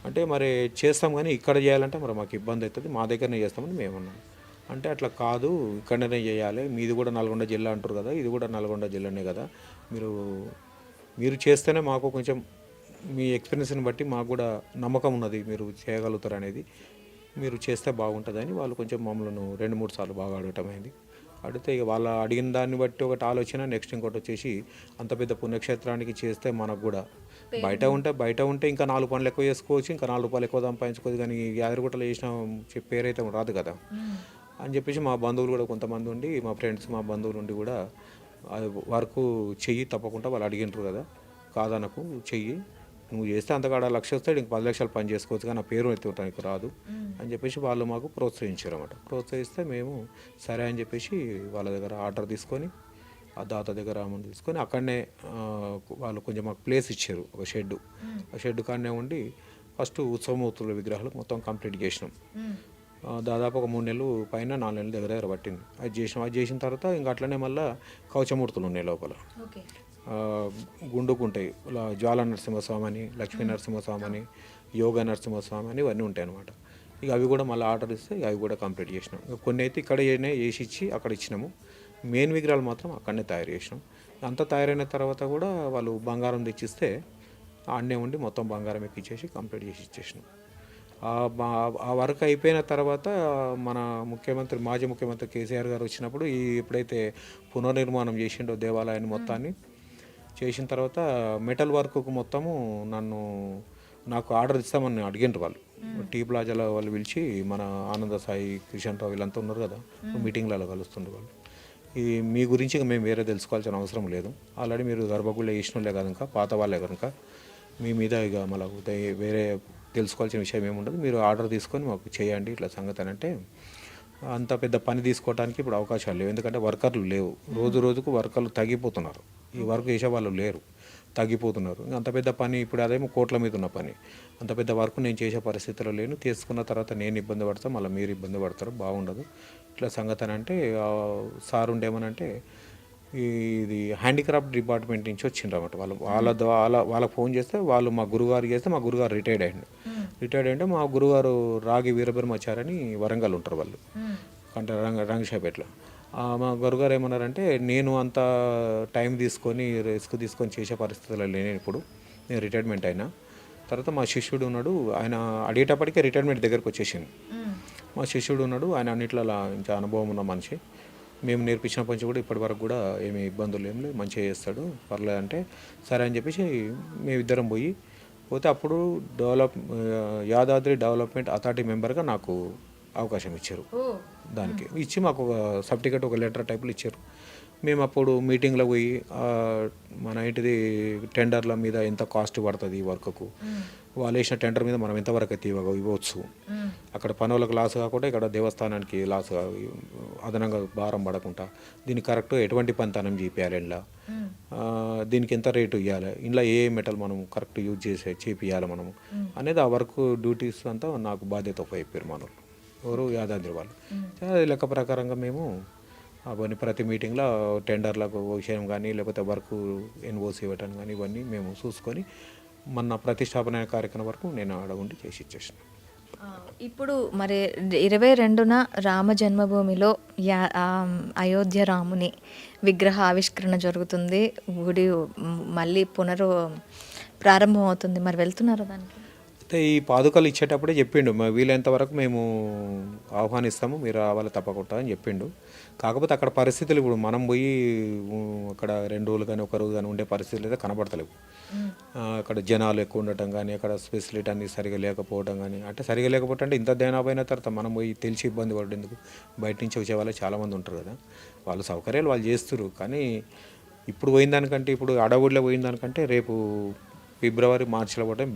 అంటే మరి చేస్తాం కానీ ఇక్కడ చేయాలంటే మరి మాకు ఇబ్బంది అవుతుంది, మా దగ్గరనే చేస్తామని మేమన్నాం. అంటే అట్లా కాదు, ఇక్కడనే చేయాలి, మీది కూడా నల్గొండ జిల్లా అంటారు కదా, ఇది కూడా నల్గొండ జిల్లానే కదా, మీరు చేస్తేనే మాకు కొంచెం మీ ఎక్స్పీరియన్స్ని బట్టి మాకు కూడా నమ్మకం ఉన్నది, మీరు చేయగలుగుతారు అనేది, మీరు చేస్తే బాగుంటుందని వాళ్ళు కొంచెం మమ్మల్ని 2-3 సార్లు బాగా అడగటం అయింది. అడిగితే ఇక వాళ్ళు అడిగిన దాన్ని బట్టి ఒకటి ఆలోచన. నెక్స్ట్ ఇంకోటి వచ్చేసి అంత పెద్ద పుణ్యక్షేత్రానికి చేస్తే మనకు కూడా బయట ఉంటే ఇంకా 4 పనులు ఎక్కువ చేసుకోవచ్చు, ఇంకా 4 రూపాయలు ఎక్కువ సంపాదించుకోవచ్చు, కానీ యాదగిరిగుట్టలో చేసిన పేరైతే రాదు కదా అని చెప్పేసి మా బంధువులు కూడా కొంతమంది ఉండి, మా ఫ్రెండ్స్ మా బంధువులు ఉండి కూడా అది వర్క్ చెయ్యి తప్పకుండా వాళ్ళు అడిగినారు కదా, కాదనకు చెయ్యి, నువ్వు చేస్తే అంతకాడ లక్ష వస్తాడు, ఇంక 10 లక్షలు పని చేసుకోవచ్చు, కానీ నా పేరు ఎత్తుకోవడానికి రాదు అని చెప్పేసి వాళ్ళు మాకు ప్రోత్సహించారు అన్నమాట. ప్రోత్సహిస్తే మేము సరే అని చెప్పేసి వాళ్ళ దగ్గర ఆర్డర్ తీసుకొని, ఆ దాత దగ్గర అమౌంట్ తీసుకొని అక్కడనే వాళ్ళు కొంచెం మాకు ప్లేస్ ఇచ్చారు, ఒక షెడ్. ఆ షెడ్ కాడనే ఉండి ఫస్ట్ ఉత్సవమూర్తుల విగ్రహాలు మొత్తం కంప్లీట్ చేసినాం. దాదాపు ఒక 3 నెలలు పైన 4 నెలల దగ్గర పట్టింది. అది చేసిన తర్వాత ఇంకా అట్లనే మళ్ళీ కవచమూర్తులు ఉన్నాయి లోపల, గుండుకు ఉంటాయి. జ్వాల నరసింహస్వామి అని, లక్ష్మీ నరసింహస్వామి అని, యోగ నరసింహస్వామి అని ఇవన్నీ ఉంటాయి అన్నమాట. ఇక అవి కూడా మళ్ళీ ఆర్డర్ ఇస్తే అవి కూడా కంప్లీట్ చేసినాం. ఇక కొన్ని అయితే ఇక్కడ వేసి ఇచ్చి అక్కడ ఇచ్చినాము. మెయిన్ విగ్రహాలు మాత్రం అక్కడనే తయారు చేసినాం. అంతా తయారైన తర్వాత కూడా వాళ్ళు బంగారం తెచ్చిస్తే ఆడనే ఉండి మొత్తం బంగారం ఎక్కిచ్చేసి కంప్లీట్ చేసి ఇచ్చేసినాం. ఆ వర్క్ అయిపోయిన తర్వాత మన మాజీ ముఖ్యమంత్రి కేసీఆర్ గారు వచ్చినప్పుడు ఎప్పుడైతే పునర్నిర్మాణం చేసిండో దేవాలయాన్ని మొత్తాన్ని చేసిన తర్వాత మెటల్ వర్క్కు మొత్తము నాకు ఆర్డర్ ఇస్తామని అడిగిండ్రు వాళ్ళు. టీ ప్లాజాలో వాళ్ళు పిలిచి, మన ఆనంద సాయి, కిషన్ రావు వీళ్ళంతా ఉన్నారు కదా, మీటింగ్లలో కలుస్తుండ్రు వాళ్ళు. ఇది మీ గురించి మేము వేరే తెలుసుకోవాల్సిన అవసరం లేదు, ఆల్రెడీ మీరు గర్భగుళ్ళ వేసినోళ్ళే కనుక, పాత వాళ్ళే కనుక మీ మీద ఇక మళ్ళీ వేరే తెలుసుకోవాల్సిన విషయం ఏముండదు, మీరు ఆర్డర్ తీసుకొని మాకు చేయండి ఇట్లా సంగతి అని అంటే, అంత పెద్ద పని తీసుకోవడానికి ఇప్పుడు అవకాశాలు లేవు. ఎందుకంటే వర్కర్లు లేవు, రోజు రోజుకు వర్కర్లు తగ్గిపోతున్నారు, ఈ వర్క్ చేసే వాళ్ళు లేరు, తగ్గిపోతున్నారు. అంత పెద్ద పని ఇప్పుడు అదేమో కోట్ల మీద ఉన్న పని, అంత పెద్ద వర్క్ నేను చేసే పరిస్థితిలో లేను. తీసుకున్న తర్వాత నేను ఇబ్బంది పడతాను, మళ్ళీ మీరు ఇబ్బంది పడతారు, బాగుండదు ఇట్లా సంగతి అని అంటే, సార్ ఉండేమనంటే ఇది హ్యాండిక్రాఫ్ట్ డిపార్ట్మెంట్ నుంచి వచ్చిండ్రన్నమాట. వాళ్ళకి ఫోన్ చేస్తే వాళ్ళు మా గురుగారికి చేస్తే, మా గురుగారు రిటైర్డ్ అయ్యింటే మా గురుగారు రాగి వీరబ్రహ్మచారి వరంగల్ ఉంటారు వాళ్ళు, అంటే రంగశాపేటలో. మా గురుగారు ఏమన్నారంటే, నేను అంత టైం తీసుకొని రిస్క్ తీసుకొని చేసే పరిస్థితుల్లో లేను ఇప్పుడు, నేను రిటైర్మెంట్ అయినా. తర్వాత మా శిష్యుడు ఉన్నాడు, ఆయన అడిగేటప్పటికే రిటైర్మెంట్ దగ్గరకు వచ్చేసింది. మా శిష్యుడు ఉన్నాడు, ఆయన అన్నిట్లో ఇంకా అనుభవం ఉన్న మనిషి, మేము నేర్పించిన పని కూడా ఇప్పటివరకు కూడా ఏమి ఇబ్బందులు ఏం లేదు, మంచిగా చేస్తాడు, పర్లేదు అంటే సరే అని చెప్పేసి మేమిద్దరం పోతే అప్పుడు యాదాద్రి డెవలప్మెంట్ అథారిటీ మెంబర్గా నాకు అవకాశం ఇచ్చారు. దానికి ఇచ్చి మాకు ఒక సర్టిఫికేట్, ఒక లెటర్ టైపులు ఇచ్చారు. మేము అప్పుడు మీటింగ్లో పోయి మన ఏంటిది టెండర్ల మీద ఎంత కాస్ట్ పడుతుంది ఈ వర్క్కు, వాళ్ళు వేసిన టెండర్ మీద మనం ఎంతవరకు అయితే ఇవ్వచ్చు, అక్కడ పనులకు లాస్ కాకుండా ఇక్కడ దేవస్థానానికి లాస్ అదనంగా భారం పడకుండా దీనికి కరెక్ట్ ఎటువంటి పనితనం చేయాలి, ఇలా దీనికి ఎంత రేటు ఇవ్వాలి, ఇలా ఏ మెటల్ మనం కరెక్ట్ యూజ్ చేపియాలి మనము అనేది, ఆ వర్క్ డ్యూటీస్ అంతా నాకు బాధ్యత అయిపోయారు మన ఎవరు యాదాద్రి వాళ్ళు. లెక్క ప్రకారంగా మేము అవన్నీ ప్రతి మీటింగ్లో టెండర్లకు విషయం కానీ, లేకపోతే వర్క్ ఎన్ఓసి ఇవ్వటం కానీ ఇవన్నీ మేము చూసుకొని మన ప్రతిష్టాపన కార్యక్రమం వరకు నేను ఆడ ఉండి చేసి ఇచ్చేసిన. ఇప్పుడు మరి 22న రామ జన్మభూమిలో అయోధ్య రాముని విగ్రహ ఆవిష్కరణ జరుగుతుంది, గుడి మళ్ళీ ప్రారంభం అవుతుంది, మరి వెళ్తున్నారా దానికి? అయితే ఈ పాదుకలు ఇచ్చేటప్పుడే చెప్పిండు, వీలైనంత వరకు మేము ఆహ్వానిస్తాము, మీరు రావాలి తప్పకుండా అని చెప్పిండు. కాకపోతే అక్కడ పరిస్థితులు ఇప్పుడు మనం పోయి అక్కడ 2 రోజులు కానీ 1 రోజు కానీ ఉండే పరిస్థితులు అయితే కనబడతలేవు. అక్కడ జనాలు ఎక్కువ ఉండటం కానీ, అక్కడ ఫెసిలిటీ అన్నీ సరిగా లేకపోవడం కానీ, అంటే సరిగా లేకపోతే అంటే ఇంత జనాభా అయిన తర్వాత మనం పోయి తెలిసి ఇబ్బంది పడేందుకు, బయట నుంచి వచ్చే వాళ్ళు చాలామంది ఉంటారు కదా, వాళ్ళ సౌకర్యాలు వాళ్ళు చేస్తారు. కానీ ఇప్పుడు పోయిన దానికంటే, ఇప్పుడు అడవుడిలో పోయిన దానికంటే రేపు ఫిబ్రవరి మార్చిలో పోవడం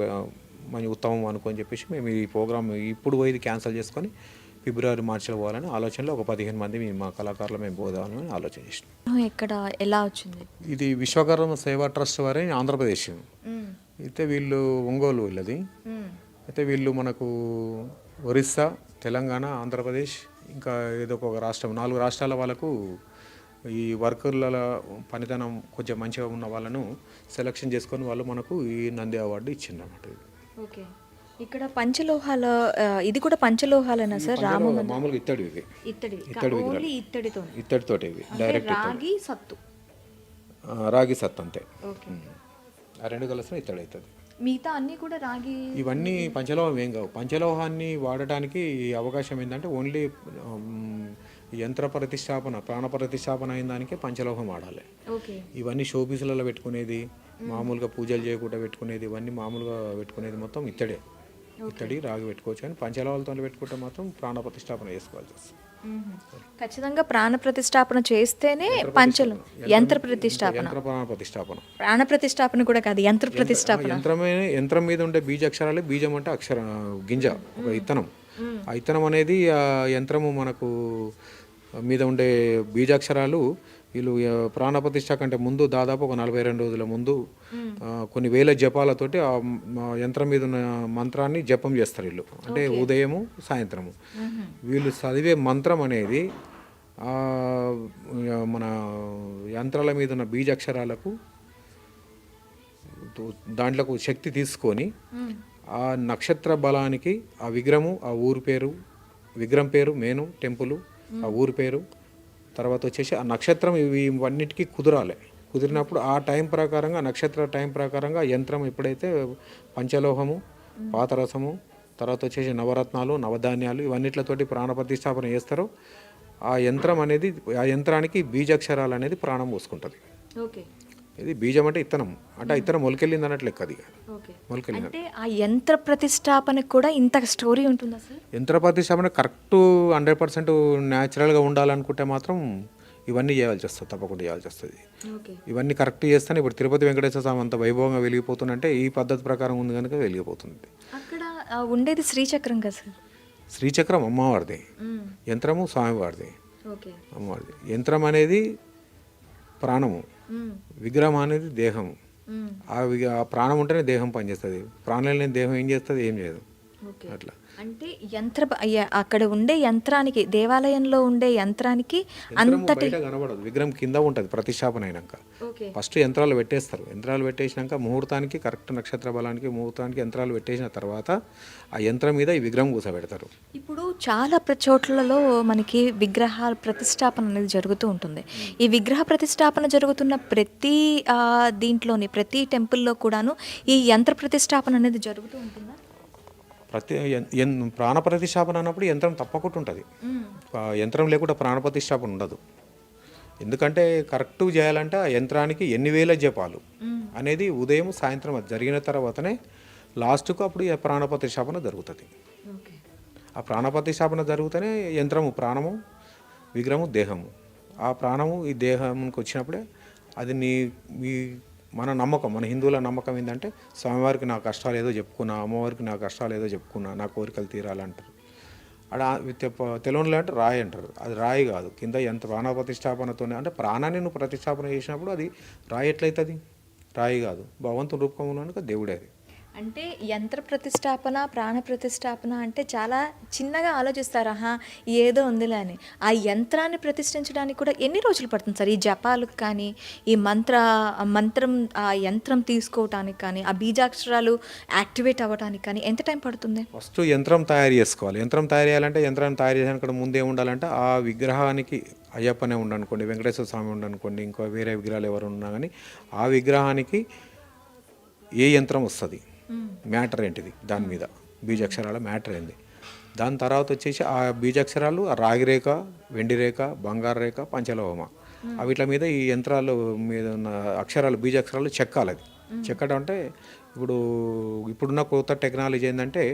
మంచి ఉత్తమం అనుకొని చెప్పేసి మేము ఈ ప్రోగ్రామ్ ఇప్పుడు పోయి క్యాన్సిల్ చేసుకొని ఫిబ్రవరి మార్చిలో పోవాలని ఆలోచనలో ఒక 15 మంది మా కళాకారులు మేము పోదామని ఆలోచన చేసినాం. ఇక్కడ ఎలా వచ్చింది? ఇది విశ్వకర్మ సేవా ట్రస్ట్ వారి ఆంధ్రప్రదేశ్, అయితే వీళ్ళు ఒంగోలు వీళ్ళది. అయితే వీళ్ళు మనకు ఒరిస్సా, తెలంగాణ, ఆంధ్రప్రదేశ్, ఇంకా ఏదో ఒక రాష్ట్రం, 4 రాష్ట్రాల వాళ్ళకు ఈ వర్కర్ల పనితనం కొంచెం మంచిగా ఉన్న వాళ్ళను సెలెక్షన్ చేసుకొని వాళ్ళు మనకు ఈ నంది అవార్డు ఇచ్చిండ్రు అన్నమాట. ఓకే, ఇక్కడ పంచలోహాల, ఇది కూడా పంచలోహాలేనా సార్? మామూలుగా ఇత్తడితోటి ఇవి డైరెక్ట్ రాగి సత్తు అంతే, ఆ 2 కలిసిన ఇత్తడి అవుతుంది. మిగతా అన్నీ కూడా రాగి, ఇవన్నీ పంచలోహం ఏం కావు. పంచలోహాన్ని వాడటానికి అవకాశం ఏంటంటే ఓన్లీ యంత్ర ప్రతిష్టాపన, ప్రాణ ప్రతిష్టాపన అయిన దానికే పంచలోహం వాడాలి. ఇవన్నీ షోపీసులలో పెట్టుకునేది, మామూలుగా పూజలు చేయకుండా పెట్టుకునేది, ఇవన్నీ మామూలుగా పెట్టుకునేది మొత్తం ఇత్తడి రాగి పెట్టుకోవచ్చు. కానీ పంచలోహాలతో పెట్టుకుంటే మాత్రం ప్రాణ ప్రతిష్టాపన చేసుకోవాల్సి వస్తుంది. ఖచ్చితంగా ప్రాణ ప్రతిష్టాపన చేస్తేనే పంచలు యంత్ర ప్రతిష్టాపన, యంత్ర ప్రతిష్టాపన. ప్రాణ ప్రతిష్టాపన కూడా కాదు, యంత్ర ప్రతిష్టాపన. యంత్రం మీద ఉండే బీజాక్షరాలే, బీజం అంటే గింజ, ఒక ఇత్తనం. ఆ ఇత్తనం అనేది ఆ యంత్రము మనకు మీద ఉండే బీజాక్షరాలు వీళ్ళు ప్రాణప్రతిష్ఠ కంటే ముందు దాదాపు ఒక 42 రోజుల ముందు కొన్ని వేల జపాలతోటి ఆ యంత్రం మీద ఉన్న మంత్రాన్ని జపం చేస్తారు వీళ్ళు. అంటే ఉదయము సాయంత్రము వీళ్ళు చదివే మంత్రం అనేది మన యంత్రాల మీద ఉన్న బీజాక్షరాలకు దాంట్లోకి శక్తి తీసుకొని ఆ నక్షత్ర బలానికి ఆ విగ్రహము, ఆ ఊరు పేరు, విగ్రహం పేరు, మెయిన్ టెంపుల్, ఆ ఊరి పేరు, తర్వాత వచ్చేసి ఆ నక్షత్రం, ఇవన్నిటికీ కుదరాలి. కుదిరినప్పుడు ఆ టైం ప్రకారంగా, నక్షత్ర టైం ప్రకారంగా యంత్రం ఎప్పుడైతే పంచలోహము, పాతరసము, తర్వాత వచ్చేసి నవరత్నాలు, నవధాన్యాలు ఇవన్నిట్లతోటి ప్రాణప్రతిష్టాపన చేస్తారో ఆ యంత్రం అనేది, ఆ యంత్రానికి బీజాక్షరాలు అనేది ప్రాణం పోసుకుంటుంది. ఓకే. ఇది బీజం అంటే ఇత్తనం, అంటే ఆ ఇత్తనం మొలకెళ్ళింది అన్నట్లు లెక్క. అది మొలకెళ్ళింది అంటే ఆ యంత్ర ప్రతిష్టాపనకు కూడా ఇంత స్టోరీ ఉంటుందా సార్? యంత్ర ప్రతిష్టాపన కరెక్ట్ 100% న్యాచురల్గా ఉండాలనుకుంటే మాత్రం ఇవన్నీ చేయాల్సి వస్తుంది, తప్పకుండా చేయాల్సి వస్తుంది. ఇవన్నీ కరెక్ట్ చేస్తేనే ఇప్పుడు తిరుపతి వెంకటేశ్వర స్వామి అంత వైభవంగా వెలిగిపోతుందంటే ఈ పద్ధతి ప్రకారం ఉంది కనుక వెలిగిపోతుంది. అక్కడ ఉండేది శ్రీచక్రం కదా సార్? శ్రీచక్రం అమ్మవారిది, యంత్రము స్వామివారిది. అమ్మవారిది. యంత్రం అనేది ప్రాణము, విగ్రహం అనేది దేహము. ఆ ప్రాణం ఉంటేనే దేహం పనిచేస్తుంది. ప్రాణం లేని దేహం ఏం చేస్తుంది? ఏం చేయదు. అట్లా అంటే అక్కడ ఉండే యంత్రానికి, దేవాలయంలో ఉండే యంత్రానికి అంతటి కనబడదు, విగ్రహం కింద ఉంటుంది. ప్రతిష్టాపన అయినాక ఫస్ట్ యంత్రాలు పెట్టేస్తారు. యంత్రాలు పెట్టేసినాక ముహూర్తానికి, కరెక్ట్ నక్షత్ర బలానికి ముహూర్తానికి యంత్రాలు పెట్టేసిన తర్వాత ఆ యంత్రం మీద ఈ విగ్రహం కూర్చోబెడతారు. ఇప్పుడు చాలా చోట్లలో మనకి విగ్రహాల ప్రతిష్టాపన అనేది జరుగుతూ ఉంటుంది. ఈ విగ్రహ ప్రతిష్టాపన జరుగుతున్న ప్రతి దీంట్లోని, ప్రతి టెంపుల్లో కూడాను ఈ యంత్ర ప్రతిష్టాపన అనేది జరుగుతూ ఉంటుందా? ప్రాణ ప్రతిష్టాపన అన్నప్పుడు యంత్రం తప్పకుండా ఉంటుంది. యంత్రం లేకుండా ప్రాణ ప్రతిష్టాపన ఉండదు. ఎందుకంటే కరెక్ట్ చేయాలంటే ఆ యంత్రానికి ఎన్ని వేల జపాలు అనేది ఉదయం సాయంత్రం అది జరిగిన తర్వాతనే లాస్ట్కు అప్పుడు ప్రాణ ప్రతిష్టాపన జరుగుతుంది. ఆ ప్రాణ ప్రతిష్టాపన జరుగుతూనే యంత్రము ప్రాణము, విగ్రహము దేహము. ఆ ప్రాణము ఈ దేహానికి వచ్చినప్పుడే అది మీ మన నమ్మకం, మన హిందువుల నమ్మకం ఏంటంటే స్వామివారికి నా కష్టాలు ఏదో చెప్పుకున్నా, అమ్మవారికి నా కష్టాలు ఏదో చెప్పుకున్నా, నా కోరికలు తీరాలంటారు. అలా తెలుగులో అంటే రాయి అంటారు. అది రాయి కాదు, కింద ఎంత ప్రాణ ప్రతిష్టాపనతోనే, అంటే ప్రాణాన్ని నువ్వు ప్రతిష్టాపన చేసినప్పుడు అది రాయి ఎట్లయితుంది? రాయి కాదు, భగవంతుని రూపంలో దేవుడే. అది అంటే యంత్ర ప్రతిష్టాపన, ప్రాణ ప్రతిష్టాపన అంటే చాలా చిన్నగా ఆలోచిస్తారు, ఏదో ఉందిలే అని. ఆ యంత్రాన్ని ప్రతిష్ఠించడానికి కూడా ఎన్ని రోజులు పడుతుంది సార్? ఈ జపాలకు కానీ, ఈ మంత్రం ఆ యంత్రం తీసుకోవటానికి కానీ, ఆ బీజాక్షరాలు యాక్టివేట్ అవ్వడానికి కానీ ఎంత టైం పడుతుంది? ఫస్ట్ యంత్రం తయారు చేసుకోవాలి. యంత్రం తయారు చేయాలంటే, యంత్రాన్ని తయారు చేయడానికి ముందే ఉండాలంటే ఆ విగ్రహానికి అయ్యప్పనే ఉండనుకోండి, వెంకటేశ్వర స్వామి ఉండనుకోండి, ఇంకా వేరే విగ్రహాలు ఎవరు ఉన్నా కానీ ఆ విగ్రహానికి ఏ యంత్రం వస్తుంది, మ్యాటర్ ఏంటిది, దాని మీద బీజాక్షరాల మ్యాటర్ ఏంది. దాని తర్వాత వచ్చేసి ఆ బీజాక్షరాలు ఆ రాగి రేఖ, వెండి రేఖ, బంగారు రేఖ, పంచలోహమ వీటి మీద ఈ యంత్రాలు మీద ఉన్న అక్షరాలు, బీజాక్షరాలు చెక్కాలి. అది చెక్కడం అంటే ఇప్పుడున్న కొత్త టెక్నాలజీ ఏంటంటే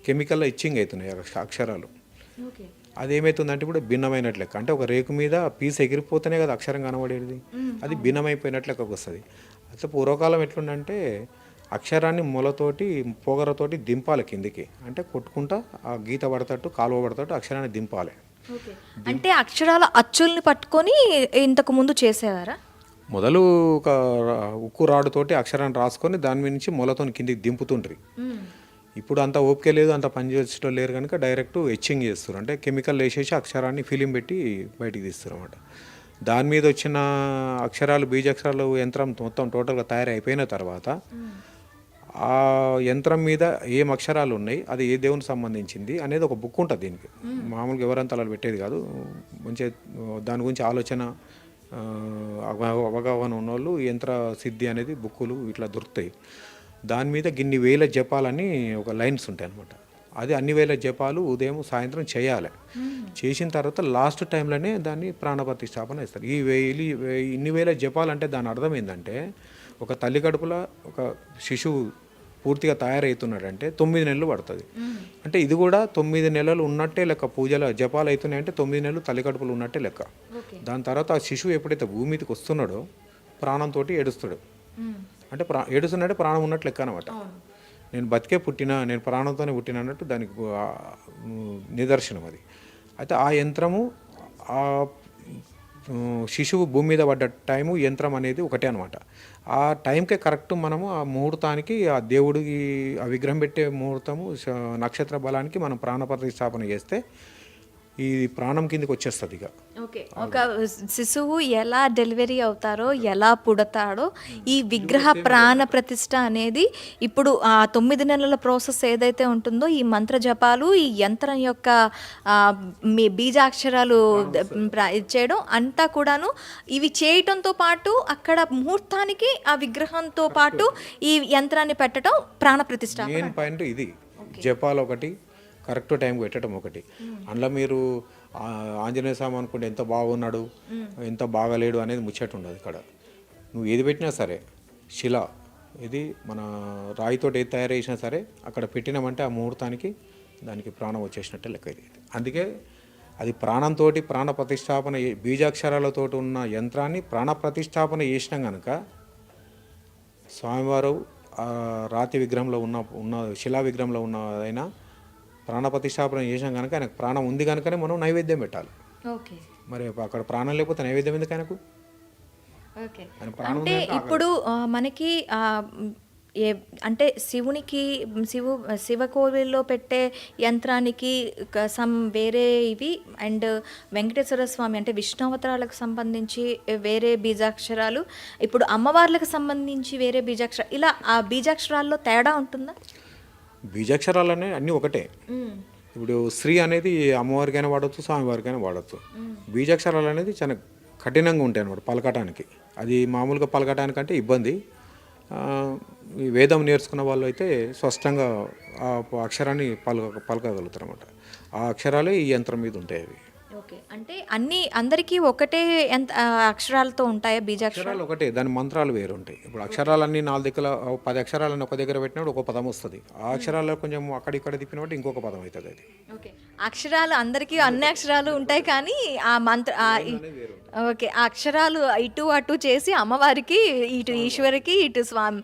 కెమికల్ ఇచ్చింగ్ అవుతున్నాయి అక్షరాలు. అదేమవుతుందంటే ఇప్పుడు భిన్నమైనట్లు లెక్క. అంటే ఒక రేకు మీద పీస్ ఎగిరిపోతేనే కదా అక్షరం కనబడేది, అది భిన్నమైపోయినట్లు లెక్కకు వస్తుంది. అట్లా పూర్వకాలం ఎట్లుందంటే అక్షరాన్ని మొలతోటి, పొగరతోటి దింపాలి కిందికి. అంటే కొట్టుకుంటా ఆ గీత పడతట్టు, కాలువ పడతట్టు అక్షరాన్ని దింపాలి. అంటే అక్షరాల అచ్చుల్ని పట్టుకొని ఇంతకు ముందు చేసేవారా? మొదలు ఒక ఉక్కు రాడుతోటి అక్షరాన్ని రాసుకొని దాని మీద నుంచి మొలతో కిందికి దింపుతుండ్రి. ఇప్పుడు అంత ఓపిక లేదు, అంత పని చేసేటో లేరు కనుక డైరెక్ట్ ఎచ్చింగ్ చేస్తారు. అంటే కెమికల్ వేసేసి అక్షరాన్ని ఫిలిం పెట్టి బయటికి తీస్తారు అన్నమాట. దాని మీద వచ్చిన అక్షరాలు, బీజాక్షరాలు యంత్రం మొత్తం టోటల్గా తయారైపోయిన తర్వాత ఆ యంత్రం మీద ఏం అక్షరాలు ఉన్నాయి, అది ఏ దేవునికి సంబంధించింది అనేది ఒక బుక్ ఉంటుంది. దీనికి మామూలుగా ఎవరంతా అలా పెట్టేది కాదు. మంచిగా దాని గురించి ఆలోచన, అవగాహన ఉన్నోళ్ళు యంత్ర సిద్ధి అనేది బుక్కులు ఇట్లా దొరుకుతాయి. దాని మీద గిన్ని వేల జపాలని ఒక లైన్స్ ఉంటాయి అన్నమాట. అది అన్ని వేల జపాలు ఉదయం సాయంత్రం చేయాలి. చేసిన తర్వాత లాస్ట్ టైంలోనే దాన్ని ప్రాణప్రతిష్టాపన ఇస్తారు. ఇన్ని వేల జపాలు అంటే దాని అర్థం ఏంటంటే ఒక తల్లి కడుపులో ఒక శిశువు పూర్తిగా తయారవుతున్నాడంటే 9 నెలలు పడుతుంది. అంటే ఇది కూడా 9 నెలలు ఉన్నట్టే లెక్క. పూజల జపాలు అవుతున్నాయంటే 9 నెలలు తల్లికడుపులు ఉన్నట్టే లెక్క. దాని తర్వాత ఆ శిశువు ఎప్పుడైతే భూమి మీదకి వస్తున్నాడో ప్రాణంతో ఏడుస్తాడు. అంటే ఏడుస్తున్నాడే ప్రాణం ఉన్నట్టు లెక్క అనమాట. నేను బతికే పుట్టినా, నేను ప్రాణంతోనే పుట్టిన అన్నట్టు దానికి నిదర్శనం అది. అయితే ఆ యంత్రము ఆ శిశువు భూమి మీద పడ్డ టైము యంత్రం అనేది ఒకటే అనమాట. ఆ టైంకే కరెక్ట్ మనము ఆ ముహూర్తానికి ఆ దేవుడికి ఆ విగ్రహం పెట్టే ముహూర్తము నక్షత్ర బలానికి మనం ప్రాణప్రతిష్ఠాపన చేస్తే ఈ ప్రాణం కిందకి వచ్చేస్తుంది. ఇక ఓకే, ఒక శిశువు ఎలా డెలివరీ అవుతారో, ఎలా పుడతాడో, ఈ విగ్రహ ప్రాణ ప్రతిష్ఠ అనేది ఇప్పుడు ఆ 9 నెలల ప్రాసెస్ ఏదైతే ఉంటుందో, ఈ మంత్ర జపాలు, ఈ యంత్రం యొక్క మీ బీజాక్షరాలు చేయడం అంతా కూడాను ఇవి చేయటంతో పాటు అక్కడ ముహూర్తానికి ఆ విగ్రహంతో పాటు ఈ యంత్రాన్ని పెట్టడం ప్రాణ ప్రతిష్ఠ. మెయిన్ పాయింట్ ఇది. జపాలు ఒకటి, కరెక్ట్ టైంకి పెట్టడం ఒకటి. అందులో మీరు ఆంజనేయ స్వామి అనుకుంటే ఎంత బాగున్నాడు, ఎంత బాగలేడు అనేది ముచ్చట ఉండదు ఇక్కడ. నువ్వు ఏది పెట్టినా సరే, శిల ఇది మన రాయితో ఏది తయారు చేసినా సరే అక్కడ పెట్టినామంటే ఆ ముహూర్తానికి దానికి ప్రాణం వచ్చేసినట్టే లెక్క ఇది. అందుకే అది ప్రాణంతో ప్రాణ ప్రతిష్టాపన బీజాక్షరాలతో ఉన్న యంత్రాన్ని ప్రాణ ప్రతిష్టాపన చేసినాం కనుక స్వామివారు రాతి విగ్రహంలో ఉన్న శిలా విగ్రహంలో ఉన్నదైనా ప్రాణ ప్రతిష్టాపన చేసాం కనుక ఆయనకు ప్రాణం ఉంది కనుకనే మనం నైవేద్యం పెట్టాలి. ఓకే, మరి అక్కడ ప్రాణం లేకపోతే నైవేద్యం ఎందుకు ఆయనకు? ఓకే. అంటే ఇప్పుడు మనకి అంటే శివ కోవిల్లో పెట్టే యంత్రానికి సమ్ వేరే ఇవి, అండ్ వెంకటేశ్వర స్వామి అంటే విష్ణు అవతారాలకు సంబంధించి వేరే బీజాక్షరాలు, ఇప్పుడు అమ్మవార్లకు సంబంధించి వేరే బీజాక్షరాలు, ఇలా ఆ బీజాక్షరాల్లో తేడా ఉంటుందా? బీజాక్షరాలు అన్నీ ఒకటే. ఇప్పుడు శ్రీ అనేది అమ్మవారికైనా వాడచ్చు, స్వామివారికైనా వాడచ్చు. బీజాక్షరాలు అనేది చాలా కఠినంగా ఉంటాయి అన్నమాట పలకటానికి. అది మామూలుగా పలకటానికంటే ఇబ్బంది. ఈ వేదం నేర్చుకున్న వాళ్ళు అయితే స్పష్టంగా ఆ అక్షరాన్ని పలకగలుగుతారు అన్నమాట. ఆ అక్షరాలే ఈ యంత్రం మీద ఉంటాయి. అవి ఓకే, అంటే అందరికీ ఒకటే అక్షరాలతో ఉంటాయా బీజాక్షరాలు? ఒకటే, దాని మంత్రాలు వేరు ఉంటాయి. ఇప్పుడు అక్షరాలన్నీ 4 దగ్గర 10 అక్షరాలన్నీ ఒక దగ్గర పెట్టినప్పుడు ఒక పదం వస్తుంది. ఆ అక్షరాల్లో కొంచెం అక్కడిక్కడ తిప్పినప్పుడు ఇంకొక పదం అవుతుంది. అది ఓకే, అక్షరాలు అందరికీ అన్ని అక్షరాలు ఉంటాయి కానీ ఆ ఓకే, ఆ అక్షరాలు ఇటు అటు చేసి అమ్మవారికి, ఇటు ఈశ్వరికి, ఇటు స్వామి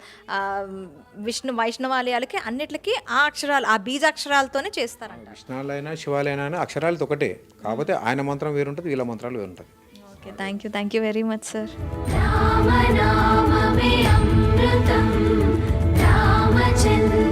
విష్ణు వైష్ణవాలయాలకి అన్నిటికీ ఆ అక్షరాలు, ఆ బీజాక్షరాలతోనే చేస్తారంట. విష్ణాలైనా శివాలైనా అక్షరాలు ఒకటే, కాకపోతే ఆయన మంత్రం వేరుంటుంది, వీళ్ళ మంత్రాలు వేరుంటుంది. Okay, thank you very much sir. Rama నామమే అమృతం రామచంద్ర